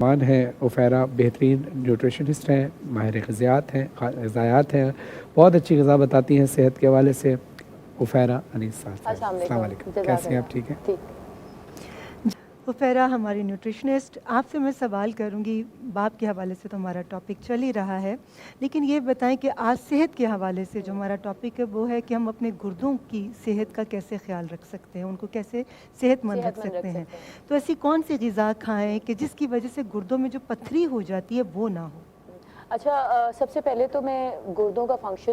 मान है उफ़ैरा बेहतरीन न्यूट्रिशनिस्ट हैं, माहिर ग़िज़ायात हैं, ग़िज़ायात हैं, बहुत अच्छी ग़िज़ा बताती हैं सेहत के हवाले से। उफ़ैरा अनीस साहब, अस्सलाम वालेकुम, कैसी हैं आप? ठीक हैं? उफ़ैरा हमारी न्यूट्रिशनिस्ट, आपसे मैं सवाल करूंगी, बाप के हवाले से तो हमारा टॉपिक चल ही रहा है, लेकिन ये बताएं कि आज सेहत के हवाले से जो हमारा टॉपिक है वो है कि हम अपने गुर्दों की सेहत का कैसे ख्याल रख सकते हैं, उनको कैसे सेहतमंद रख सकते हैं। तो ऐसी कौन सी ग़िज़ा खाएँ कि जिसकी वजह से गुर्दों में जो पथरी हो जाती है वो ना हो? अच्छा, सबसे पहले तो मैं गुर्दों का फंक्शन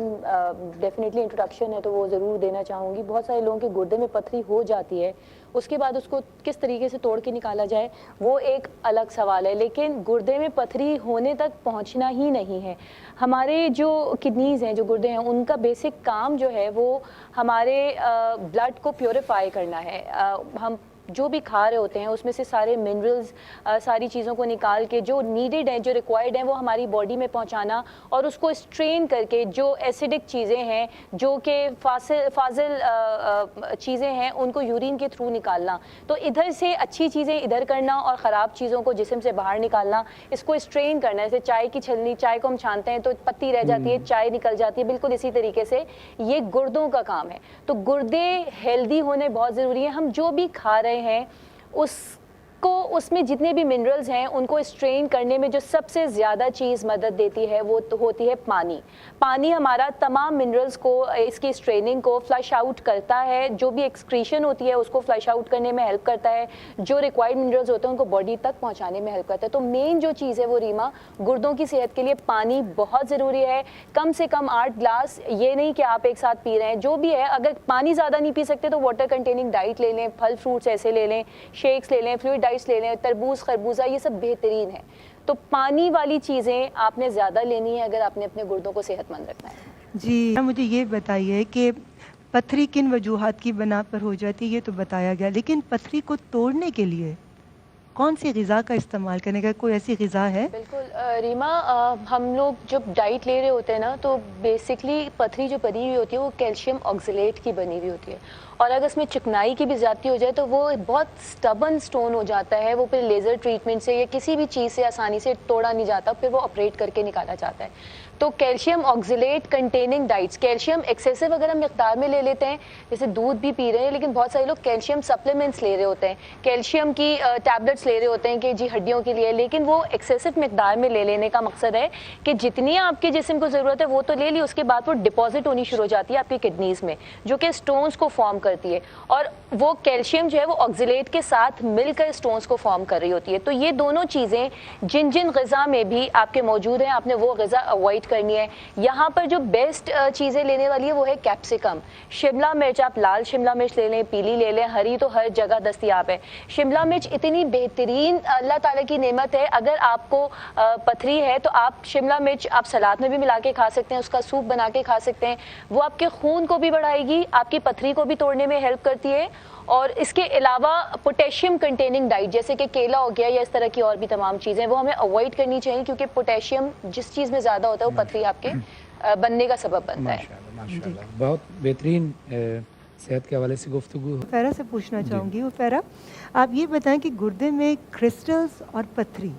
डेफिनेटली इंट्रोडक्शन है तो वो ज़रूर देना चाहूँगी। बहुत सारे लोगों के गुर्दे में पथरी हो जाती है, उसके बाद उसको किस तरीके से तोड़ के निकाला जाए वो एक अलग सवाल है, लेकिन गुर्दे में पथरी होने तक पहुँचना ही नहीं है। हमारे जो किडनीज़ हैं, जो गुर्दे हैं, उनका बेसिक काम जो है वो हमारे ब्लड को प्योरीफाई करना है। हम जो भी खा रहे होते हैं उसमें से सारे मिनरल्स, सारी चीज़ों को निकाल के जो नीडेड हैं, जो रिक्वायर्ड हैं, वो हमारी बॉडी में पहुंचाना और उसको स्ट्रेन करके जो एसिडिक चीज़ें हैं, जो कि फाजिल चीज़ें हैं, उनको यूरिन के थ्रू निकालना। तो इधर से अच्छी चीज़ें इधर करना और ख़राब चीज़ों को जिस्म से बाहर निकालना, इसको स्ट्रेन करना। जैसे चाय की छलनी, चाय को हम छानते हैं तो पत्ती रह जाती है, चाय निकल जाती है, बिल्कुल इसी तरीके से ये गुर्दों का काम है। तो गुर्दे हेल्दी होने बहुत ज़रूरी है। हम जो भी खा रहे हैं उसमें जितने भी मिनरल्स हैं उनको स्ट्रेन करने में जो सबसे ज़्यादा चीज़ मदद देती है वो तो होती है पानी। पानी हमारा तमाम मिनरल्स को, इसकी स्ट्रेनिंग को फ्लश आउट करता है। जो भी एक्सक्रीशन होती है उसको फ्लश आउट करने में हेल्प करता है, जो रिक्वायर्ड मिनरल्स होते हैं उनको बॉडी तक पहुँचाने में हेल्प करता है। तो मेन जो चीज़ है वो रीमा, गुर्दों की सेहत के लिए पानी बहुत ज़रूरी है। कम से कम 8 ग्लास, ये नहीं कि आप एक साथ पी रहे हैं, जो भी है। अगर पानी ज़्यादा नहीं पी सकते तो वाटर कंटेनिंग डाइट ले लें, फल फ्रूट्स ऐसे ले लें, शेक्स ले लें, फ्लूइड डाइट्स ले लें, तरबूज, खरबूजा, ये सब बेहतरीन है। तो पानी वाली चीज़ें आपने ज़्यादा लेनी है अगर आपने अपने गुर्दों को सेहतमंद रखना है। जी, मुझे ये बताइए कि पथरी किन वजूहात की बना पर हो जाती है, ये तो बताया गया, लेकिन पथरी को तोड़ने के लिए कौन सी ग़िज़ा का इस्तेमाल करने का, कोई ऐसी ग़िज़ा है? बिल्कुल रीमा, हम लोग जब डाइट ले रहे होते हैं ना, तो बेसिकली पथरी जो बनी हुई होती है वो कैल्शियम ऑक्सलेट की बनी हुई होती है, और अगर इसमें चिकनाई की भी ज़्यादती हो जाए तो वो बहुत स्टबन स्टोन हो जाता है। वो फिर लेज़र ट्रीटमेंट से या किसी भी चीज़ से आसानी से तोड़ा नहीं जाता, फिर वो ऑपरेट करके निकाला जाता है। तो calcium oxalate containing diets, calcium excessive अगर हम मिक़दार में ले लेते हैं, जैसे दूध भी पी रहे हैं, लेकिन बहुत सारे लोग कैल्शियम सप्लीमेंट्स ले रहे होते हैं, कैल्शियम की टैबलेट्स ले रहे होते हैं कि जी हड्डियों के लिए, लेकिन वो एक्सेसिव मिक़दार में ले लेने का मकसद है कि जितनी आपके जिस्म को ज़रूरत है वो तो ले ली, उसके बाद वो डिपॉजिट होनी शुरू हो जाती है आपकी किडनीज़ में, जो कि स्टोन्स को फॉर्म करती है, और वो कैल्शियम जो है वो ऑक्सलेट के साथ मिलकर स्टोन्स को फॉर्म कर रही होती है। तो ये दोनों चीज़ें जिन जिन ग़िज़ा में भी आपके मौजूद हैं, आपने वो ग़िज़ा अवॉइड करनी है। यहाँ पर जो बेस्ट चीज़ें लेने वाली है वो है कैप्सिकम, शिमला मिर्च। आप लाल शिमला मिर्च ले लें, पीली ले लें, हरी तो हर जगह दस्तयाब है। शिमला मिर्च इतनी बेहतरीन अल्लाह ताला की नेमत है। अगर आपको पथरी है तो आप शिमला मिर्च आप सलाद में भी मिला के खा सकते हैं, उसका सूप बना के खा सकते हैं। वो आपके खून को भी बढ़ाएगी, आपकी पथरी को भी तोड़ने में हेल्प करती है। और इसके अलावा पोटेशियम कंटेनिंग डाइट जैसे कि केला हो गया या इस तरह की और भी तमाम चीज़ें वो हमें अवॉइड करनी चाहिए, क्योंकि पोटेशियम जिस चीज़ में ज़्यादा होता है वो पथरी आपके बनने का सबब बनता है। माशाल्लाह, बहुत बेहतरीन सेहत के हवाले से गुफ्तगू। उफ़ैरा से पूछना चाहूँगी, उफ़ैरा आप ये बताएं कि गुर्दे में क्रिस्टल्स और पथरी,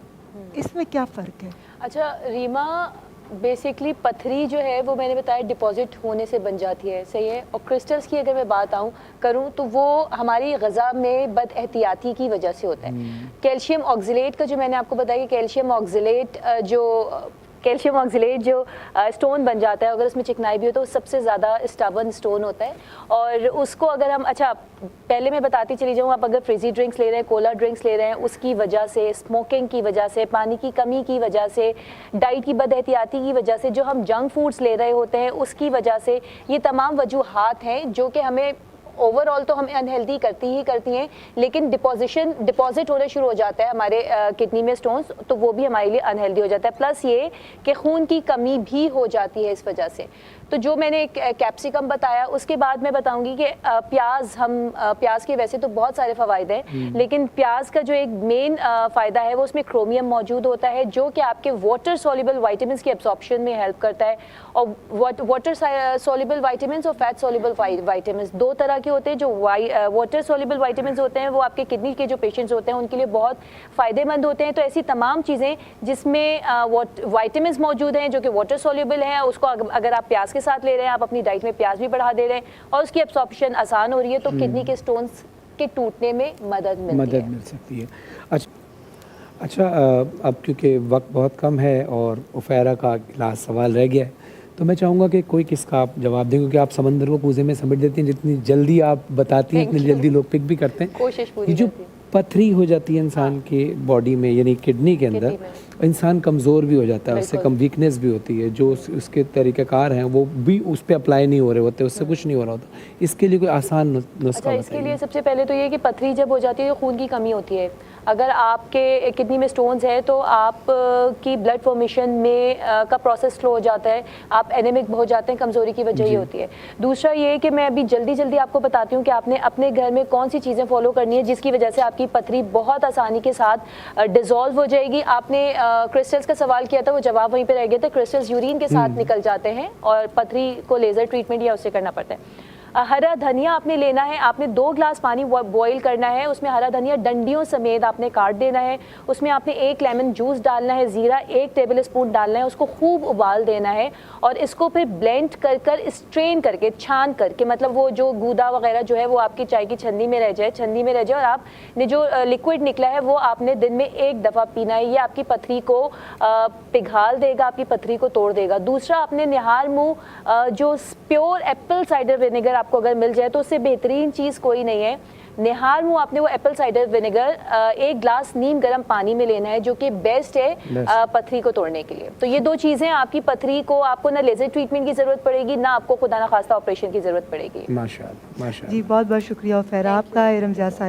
इसमें क्या फ़र्क है? अच्छा रीमा, बेसिकली पथरी जो है वो मैंने बताया डिपॉजिट होने से बन जाती है, सही है। और क्रिस्टल्स की अगर मैं बात करूँ तो वो हमारी ग़िज़ा में बद एहतियाती की वजह से होता है। कैल्शियम ऑक्सलेट का जो मैंने आपको बताया कि कैल्शियम ऑक्सलेट जो स्टोन बन जाता है, अगर उसमें चिकनाई भी हो तो सबसे ज़्यादा स्टबन स्टोन होता है। और उसको अगर हम, अच्छा पहले मैं बताती चली जाऊँ, आप अगर फ्रिजी ड्रिंक्स ले रहे हैं, कोला ड्रिंक्स ले रहे हैं, उसकी वजह से, स्मोकिंग की वजह से, पानी की कमी की वजह से, डाइट की बदएहतियाती की वजह से, जो हम जंक फूड्स ले रहे होते हैं उसकी वजह से, ये तमाम वजूहात हैं जो कि हमें ओवरऑल तो हमें अनहेल्दी करती हैं, लेकिन डिपॉजिट होना शुरू हो जाता है हमारे किडनी में स्टोन्स, तो वो भी हमारे लिए अनहेल्दी हो जाता है। प्लस ये कि खून की कमी भी हो जाती है इस वजह से। तो जो मैंने कैप्सिकम बताया, उसके बाद मैं बताऊंगी कि प्याज के वैसे तो बहुत सारे फ़वाइद हैं, लेकिन प्याज का जो एक मेन फ़ायदा है वो उसमें क्रोमियम मौजूद होता है, जो कि आपके वाटर सॉल्युबल वाइटामिन्स की एब्सॉर्प्शन में हेल्प करता है। और वाटर सॉल्युबल वाइटामिन्स और फैट सॉल्युबल वाइटामिन्स, दो तरह के के होते हैं, जो वाटर सोल्यूबल वाइटामिन होते हैं वो आपके किडनी के जो पेशेंट्स होते हैं उनके लिए बहुत फ़ायदेमंद होते हैं। तो ऐसी तमाम चीज़ें जिसमें वाइटामिन मौजूद हैं जो कि वाटर सोल्यूबल हैं, उसको अगर आप प्याज के साथ ले रहे हैं, आप अपनी डाइट में प्याज भी बढ़ा दे रहे हैं और उसकी एब्सॉर्प्शन आसान हो रही है, तो किडनी के स्टोन्स के टूटने में मदद मिल सकती है। अच्छा, अब क्योंकि वक्त बहुत कम है और उफैरा का लास्ट सवाल रह गया है, तो मैं चाहूँगा कि कोई किसका आप जवाब दें, क्योंकि आप समंदर को पूजे में समेट देती हैं, जितनी जल्दी आप बताती हैं इतनी जल्दी लोग पिक भी करते हैं। कोशिश पूरी जो पथरी हो जाती है इंसान के बॉडी में, यानी किडनी के अंदर, इंसान कमज़ोर भी हो जाता है, उससे कम वीकनेस भी होती है, जो उसके तरीक़ाकार हैं वो भी उस पर अप्लाई नहीं हो रहे होते, उससे कुछ नहीं हो रहा होता। इसके लिए कोई आसान नुस्खा बताइए। इसके लिए सबसे पहले तो ये कि पथरी जब हो जाती है तो खून की कमी होती है। अगर आपके किडनी में स्टोन्स है तो आप की ब्लड फॉर्मेशन में का प्रोसेस स्लो हो जाता है, आप एनेमिक हो जाते हैं, कमज़ोरी की वजह ये होती है। दूसरा ये कि मैं अभी जल्दी आपको बताती हूँ कि आपने अपने घर में कौन सी चीज़ें फॉलो करनी है जिसकी वजह से आपकी पथरी बहुत आसानी के साथ डिज़ोल्व हो जाएगी। आपने क्रिस्टल्स का सवाल किया था, वो जवाब वहीं पे रह गया था। क्रिस्टल्स यूरिन के साथ निकल जाते हैं और पथरी को लेज़र ट्रीटमेंट या उससे करना पड़ता है। हरा धनिया आपने लेना है, आपने 2 ग्लास पानी बॉईल करना है, उसमें हरा धनिया डंडियों समेत आपने काट देना है, उसमें आपने 1 लेमन जूस डालना है, ज़ीरा 1 टेबल स्पून डालना है, उसको खूब उबाल देना है और इसको फिर ब्लेंड कर स्ट्रेन करके, छान करके, मतलब वो जो गूदा वगैरह जो है वो आपकी चाय की छन्नी में रह जाए और आपने जो लिक्विड निकला है वो आपने दिन में 1 दफ़ा पीना है। ये आपकी पथरी को पिघाल देगा, आपकी पथरी को तोड़ देगा। दूसरा, आपने निहाल मुँह जो प्योर एप्पल साइडर विनेगर आपको अगर मिल जाए तो उससे बेहतरीन चीज़ कोई नहीं है। निहाल मुँह आपने वो एप्पल साइडर विनेगर 1 ग्लास नीम गर्म पानी में लेना है, जो कि बेस्ट है पथरी को तोड़ने के लिए। तो ये 2 चीज़ें आपकी पथरी को, आपको ना लेज़र ट्रीटमेंट की ज़रूरत पड़ेगी, ना आपको खुदा ना खास्ता ऑपरेशन की ज़रूरत पड़ेगी। माशाअल्लाह, माशाअल्लाह। जी बहुत बहुत शुक्रिया उफैरा आपका, रमज़ा साहब।